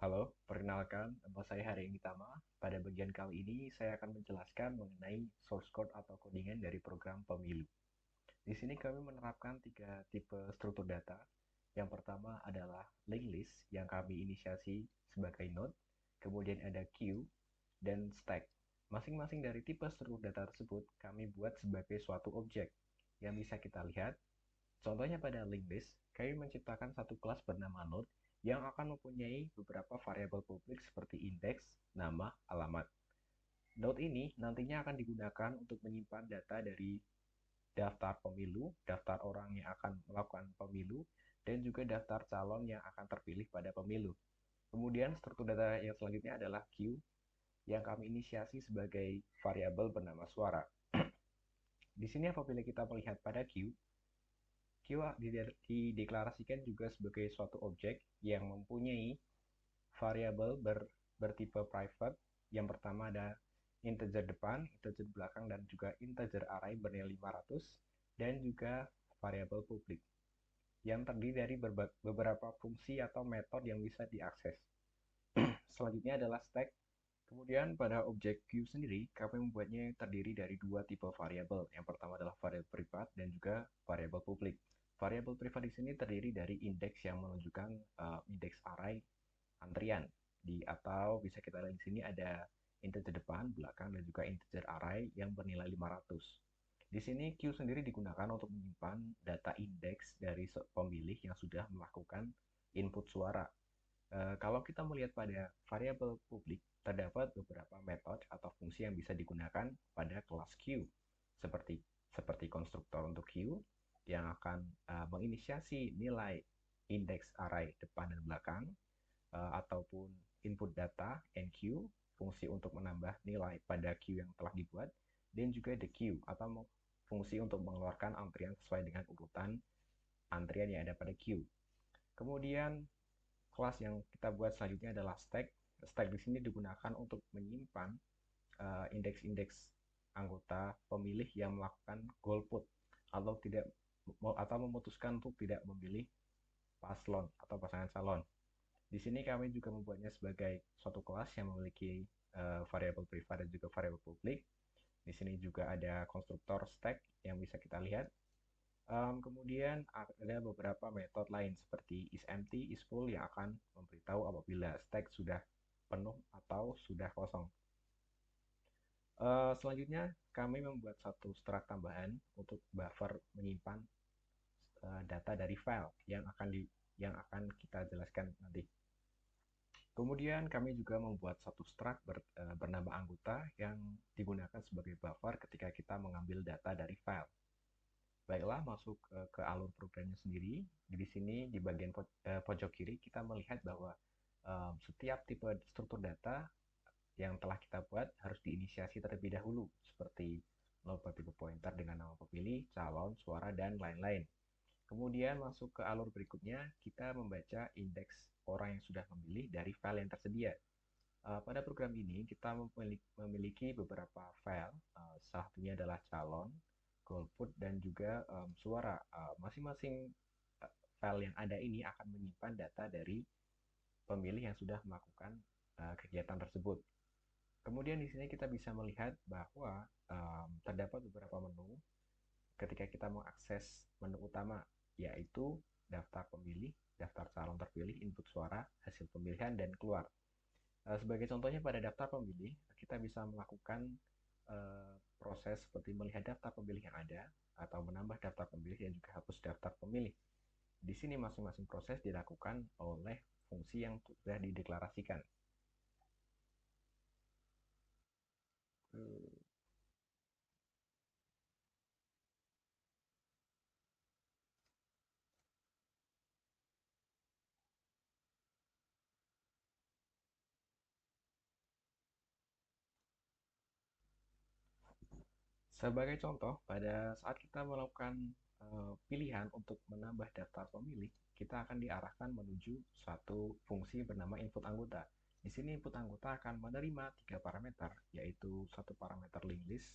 Halo, perkenalkan, nama saya Hari Tama. Pada bagian kali ini, saya akan menjelaskan mengenai source code atau codingan dari program pemilu. Di sini kami menerapkan tiga tipe struktur data. Yang pertama adalah linked list yang kami inisiasi sebagai node, kemudian ada queue, dan stack. Masing-masing dari tipe struktur data tersebut kami buat sebagai suatu objek yang bisa kita lihat. Contohnya pada linked list, kami menciptakan satu kelas bernama node yang akan mempunyai beberapa variabel publik seperti indeks, nama, alamat. Node ini nantinya akan digunakan untuk menyimpan data dari daftar pemilu, daftar orang yang akan melakukan pemilu, dan juga daftar calon yang akan terpilih pada pemilu. Kemudian struktur data yang selanjutnya adalah queue yang kami inisiasi sebagai variabel bernama suara. Di sini apabila kita melihat pada queue, queue dideklarasikan juga sebagai suatu objek yang mempunyai variabel bertipe private. Yang pertama ada integer depan, integer belakang, dan juga integer array bernilai 500, dan juga variabel publik yang terdiri dari beberapa fungsi atau metode yang bisa diakses. Selanjutnya adalah stack. Kemudian pada objek queue sendiri, kami membuatnya terdiri dari dua tipe variabel. Yang pertama adalah variabel privat dan juga variabel publik. Variabel privat di sini terdiri dari indeks yang menunjukkan indeks array antrian atau bisa kita lihat di sini ada integer depan, belakang, dan juga integer array yang bernilai 500. Di sini queue sendiri digunakan untuk menyimpan data indeks dari pemilih yang sudah melakukan input suara. Kalau kita melihat pada variabel publik, terdapat beberapa metode atau fungsi yang bisa digunakan pada kelas queue, seperti seperti konstruktor untuk queue yang akan menginisiasi nilai indeks array depan dan belakang, ataupun input data enqueue, fungsi untuk menambah nilai pada queue yang telah dibuat, dan juga the queue atau fungsi untuk mengeluarkan antrian sesuai dengan urutan antrian yang ada pada queue. Kemudian kelas yang kita buat selanjutnya adalah stack. Stack di sini digunakan untuk menyimpan indeks-indeks anggota pemilih yang melakukan golput atau tidak atau memutuskan untuk tidak memilih paslon atau pasangan calon. Di sini kami juga membuatnya sebagai suatu kelas yang memiliki variabel privat dan juga variabel publik. Di sini juga ada konstruktor stack yang bisa kita lihat. Kemudian ada beberapa metode lain seperti isEmpty, isFull yang akan memberitahu apabila stack sudah penuh atau sudah kosong. Selanjutnya kami membuat satu struct tambahan untuk buffer menyimpan data dari file yang akan kita jelaskan nanti. Kemudian kami juga membuat satu struct bernama anggota yang digunakan sebagai buffer ketika kita mengambil data dari file. Baiklah, masuk ke alur programnya sendiri. Di sini di bagian pojok kiri kita melihat bahwa setiap tipe struktur data yang telah kita buat harus diinisiasi terlebih dahulu, seperti tipe pointer dengan nama pemilih, calon, suara, dan lain-lain. Kemudian masuk ke alur berikutnya, kita membaca indeks orang yang sudah memilih dari file yang tersedia. Pada program ini kita memiliki beberapa file, salah satunya adalah calon, golput, dan juga suara. Masing-masing file yang ada ini akan menyimpan data dari pemilih yang sudah melakukan kegiatan tersebut. Kemudian di sini kita bisa melihat bahwa terdapat beberapa menu ketika kita mengakses menu utama, yaitu daftar pemilih, daftar calon terpilih, input suara, hasil pemilihan, dan keluar. Sebagai contohnya pada daftar pemilih, kita bisa melakukan proses seperti melihat daftar pemilih yang ada, atau menambah daftar pemilih dan juga hapus daftar pemilih. Di sini masing-masing proses dilakukan oleh fungsi yang sudah dideklarasikan. Sebagai contoh, pada saat kita melakukan pilihan untuk menambah daftar pemilih, kita akan diarahkan menuju suatu fungsi bernama input anggota. Di sini input anggota akan menerima tiga parameter, yaitu satu parameter linked list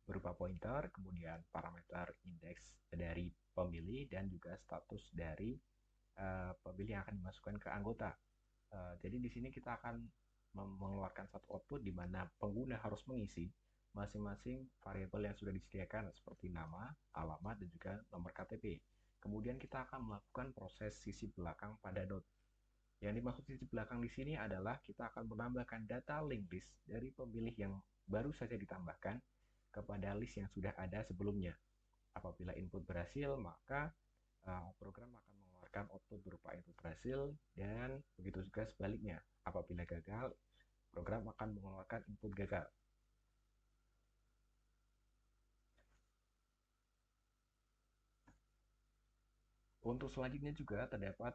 berupa pointer, kemudian parameter indeks dari pemilih, dan juga status dari pemilih yang akan dimasukkan ke anggota. Jadi di sini kita akan mengeluarkan satu output di mana pengguna harus mengisi masing-masing variabel yang sudah disediakan seperti nama, alamat, dan juga nomor KTP. Kemudian kita akan melakukan proses sisi belakang pada node. Yang dimaksud sisi belakang di sini adalah kita akan menambahkan data link list dari pemilih yang baru saja ditambahkan kepada list yang sudah ada sebelumnya. Apabila input berhasil, maka program akan mengeluarkan output berupa input berhasil, dan begitu juga sebaliknya. Apabila gagal, program akan mengeluarkan input gagal. Untuk selanjutnya juga terdapat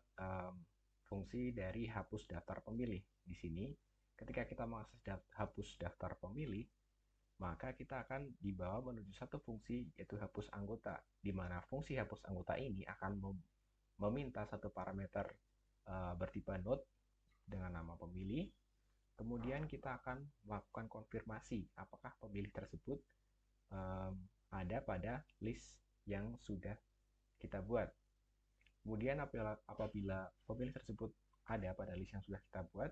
fungsi dari hapus daftar pemilih. Di sini, ketika kita mengakses hapus daftar pemilih, maka kita akan dibawa menuju satu fungsi, yaitu hapus anggota, di mana fungsi hapus anggota ini akan meminta satu parameter bertipe node dengan nama pemilih. Kemudian kita akan melakukan konfirmasi apakah pemilih tersebut ada pada list yang sudah kita buat. Kemudian apabila pemilih tersebut ada pada list yang sudah kita buat,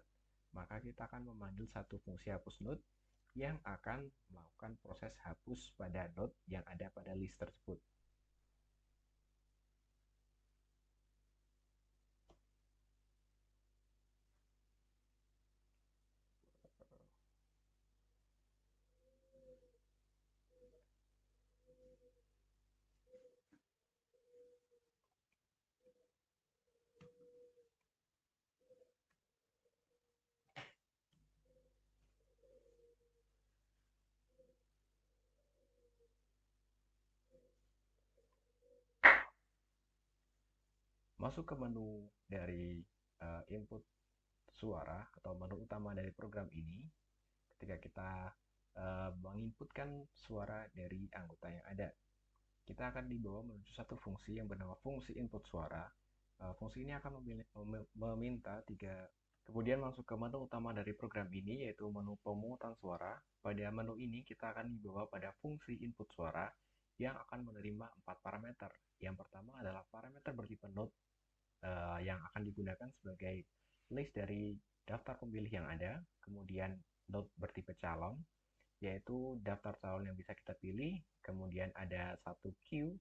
maka kita akan memanggil satu fungsi hapus node yang akan melakukan proses hapus pada node yang ada pada list tersebut. Masuk ke menu dari input suara atau menu utama dari program ini, ketika kita menginputkan suara dari anggota yang ada, kita akan dibawa menuju satu fungsi yang bernama fungsi input suara. Fungsi ini akan meminta tiga. Kemudian masuk ke menu utama dari program ini, yaitu menu pemungutan suara. Pada menu ini kita akan dibawa pada fungsi input suara yang akan menerima 4 parameter. Yang pertama adalah parameter bertipe node yang akan digunakan sebagai list dari daftar pemilih yang ada. Kemudian node bertipe calon, yaitu daftar calon yang bisa kita pilih. Kemudian ada satu queue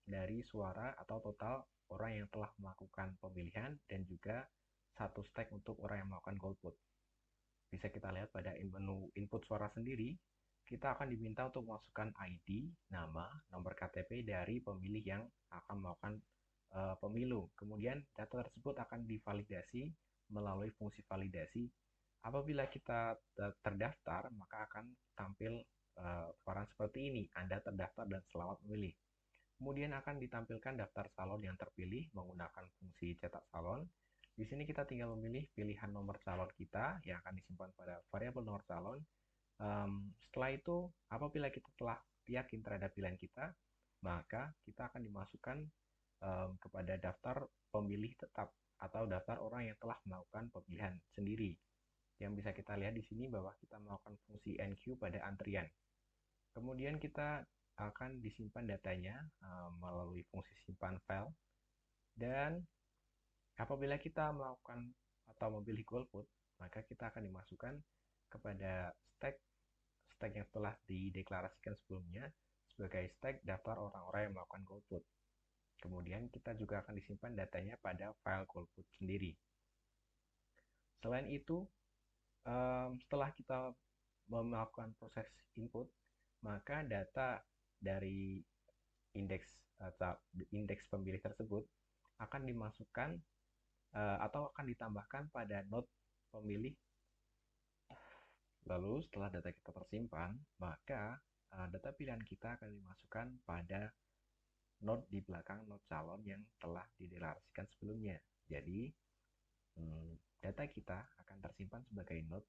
dari suara atau total orang yang telah melakukan pemilihan, dan juga satu stack untuk orang yang melakukan golput. Bisa kita lihat pada menu input suara sendiri, kita akan diminta untuk memasukkan ID, nama, nomor KTP dari pemilih yang akan melakukan pemilu. Kemudian data tersebut akan divalidasi melalui fungsi validasi. Apabila kita terdaftar, maka akan tampil koran seperti ini, Anda terdaftar dan selamat memilih. Kemudian akan ditampilkan daftar calon yang terpilih menggunakan fungsi cetak calon. Di sini kita tinggal memilih pilihan nomor calon kita yang akan disimpan pada variabel nomor calon. Setelah itu, apabila kita telah yakin terhadap pilihan kita, maka kita akan dimasukkan kepada daftar pemilih tetap atau daftar orang yang telah melakukan pemilihan sendiri. Yang bisa kita lihat di sini bahwa kita melakukan fungsi enqueue pada antrian. Kemudian kita akan disimpan datanya melalui fungsi simpan file, dan apabila kita melakukan atau memilih golput, maka kita akan dimasukkan kepada stack yang telah dideklarasikan sebelumnya sebagai stack daftar orang-orang yang melakukan golput. Kemudian kita juga akan disimpan datanya pada file golput sendiri. Selain itu, setelah kita melakukan proses input, maka data dari indeks pemilih tersebut akan dimasukkan atau akan ditambahkan pada node pemilih. Lalu setelah data kita tersimpan, maka data pilihan kita akan dimasukkan pada node di belakang node calon yang telah dideklarasikan sebelumnya. Jadi data kita akan tersimpan sebagai node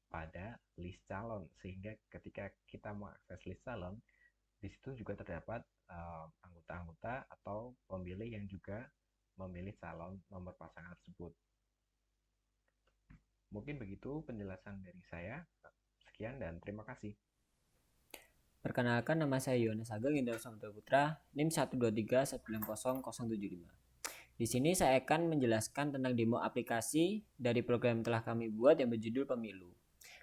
pada list calon, sehingga ketika kita mengakses list calon, di situ juga terdapat anggota-anggota atau pemilih yang juga memilih calon nomor pasangan tersebut. Mungkin begitu penjelasan dari saya. Sekian dan terima kasih. Perkenalkan, nama saya Yohanes Ageng Indra Samudra Putra, NIM 123190075. Di sini saya akan menjelaskan tentang demo aplikasi dari program yang telah kami buat yang berjudul Pemilu.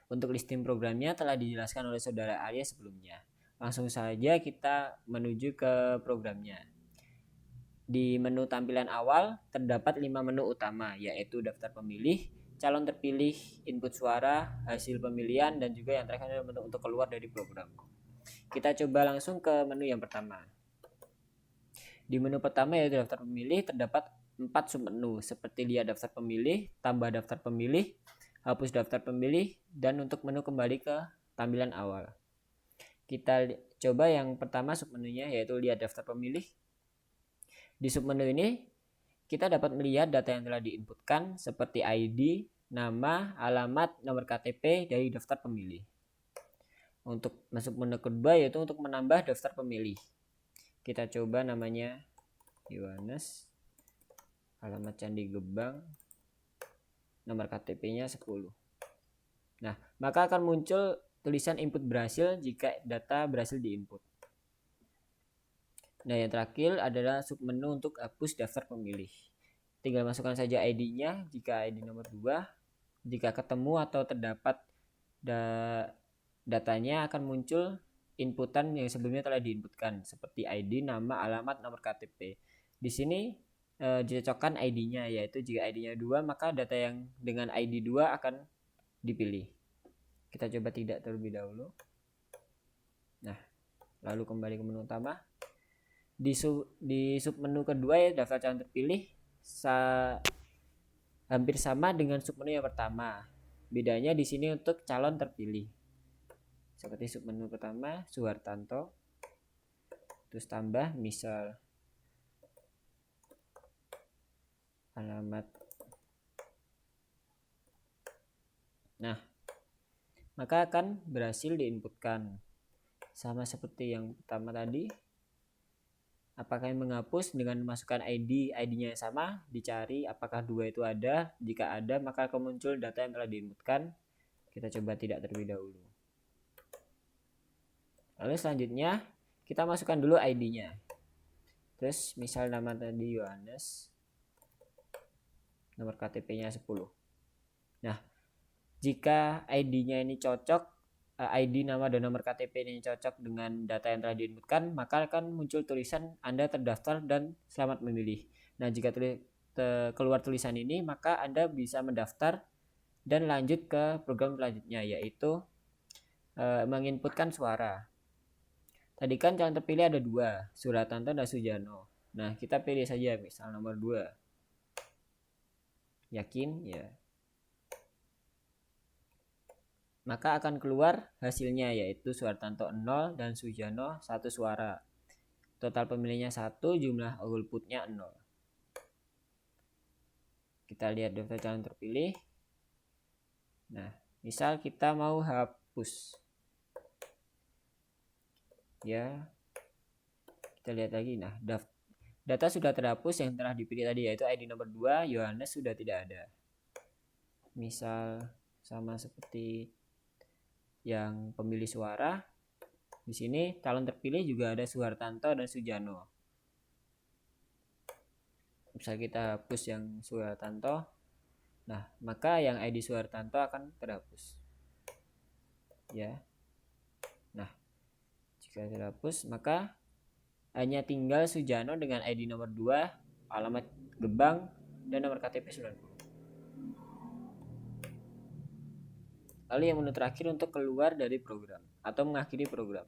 Untuk listing programnya telah dijelaskan oleh Saudara Arya sebelumnya. Langsung saja kita menuju ke programnya. Di menu tampilan awal terdapat 5 menu utama, yaitu daftar pemilih, calon terpilih, input suara, hasil pemilihan, dan juga yang terakhir adalah menu untuk keluar dari program. Kita coba langsung ke menu yang pertama. Di menu pertama yaitu daftar pemilih terdapat 4 submenu seperti lihat daftar pemilih, tambah daftar pemilih, hapus daftar pemilih, dan untuk menu kembali ke tampilan awal. Kita coba yang pertama submenunya yaitu lihat daftar pemilih. Di submenu ini kita dapat melihat data yang telah diinputkan seperti ID, nama, alamat, nomor KTP dari daftar pemilih. Untuk masuk menu kedua yaitu untuk menambah daftar pemilih. Kita coba namanya Yohanes, alamat Candi Gebang, nomor KTP-nya 10. Nah, maka akan muncul tulisan input berhasil jika data berhasil diinput. Nah, yang terakhir adalah submenu untuk hapus daftar pemilih. Tinggal masukkan saja ID-nya jika ID nomor 2. Jika ketemu atau terdapat datanya akan muncul inputan yang sebelumnya telah diinputkan seperti ID, nama, alamat, nomor KTP. Di sini dicocokkan ID-nya, yaitu jika ID-nya 2 maka data yang dengan ID 2 akan dipilih. Kita coba tidak terlebih dahulu. Nah, lalu kembali ke menu utama. Di submenu kedua ya daftar calon terpilih hampir sama dengan submenu yang pertama. Bedanya di sini untuk calon terpilih. Seperti submenu pertama Suhartanto, terus tambah misal alamat. Nah, maka akan berhasil diinputkan sama seperti yang pertama tadi. Apakah yang menghapus dengan memasukkan ID-nya yang sama, dicari apakah 2 itu ada. Jika ada maka akan muncul data yang telah diinputkan. Kita coba tidak terlebih dahulu. Lalu selanjutnya kita masukkan dulu ID-nya. Terus misal nama tadi Yohanes, nomor KTP-nya 10. Nah, jika ID-nya ini cocok, ID, nama, dan nomor KTP ini cocok dengan data yang telah diinputkan, maka akan muncul tulisan Anda terdaftar dan selamat memilih. Nah, jika keluar tulisan ini, maka Anda bisa mendaftar dan lanjut ke program selanjutnya, yaitu menginputkan suara. Tadi kan calon terpilih ada 2, Suhartanto dan Sujano. Nah, kita pilih saja misal nomor 2. Yakin? Ya. Maka akan keluar hasilnya yaitu Suhartanto 0 dan Sujano 1 suara. Total pemilihnya 1, jumlah outputnya 0. Kita lihat daftar calon terpilih. Nah, misal kita mau hapus. Ya. Kita lihat lagi. Nah, data sudah terhapus yang telah dipilih tadi yaitu ID nomor 2, Yohanes sudah tidak ada. Misal sama seperti yang pemilih suara. Di sini calon terpilih juga ada Suhartanto dan Sujano. Misal kita hapus yang Suhartanto. Nah, maka yang ID Suhartanto akan terhapus. Ya. Nah, jika terhapus maka hanya tinggal Sujano dengan ID nomor 2, alamat Gebang, dan nomor KTP 90. Lalu yang menu terakhir untuk keluar dari program atau mengakhiri program.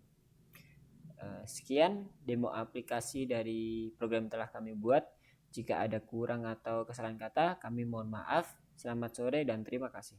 Sekian demo aplikasi dari program yang telah kami buat. Jika ada kurang atau kesalahan kata, kami mohon maaf. Selamat sore dan terima kasih.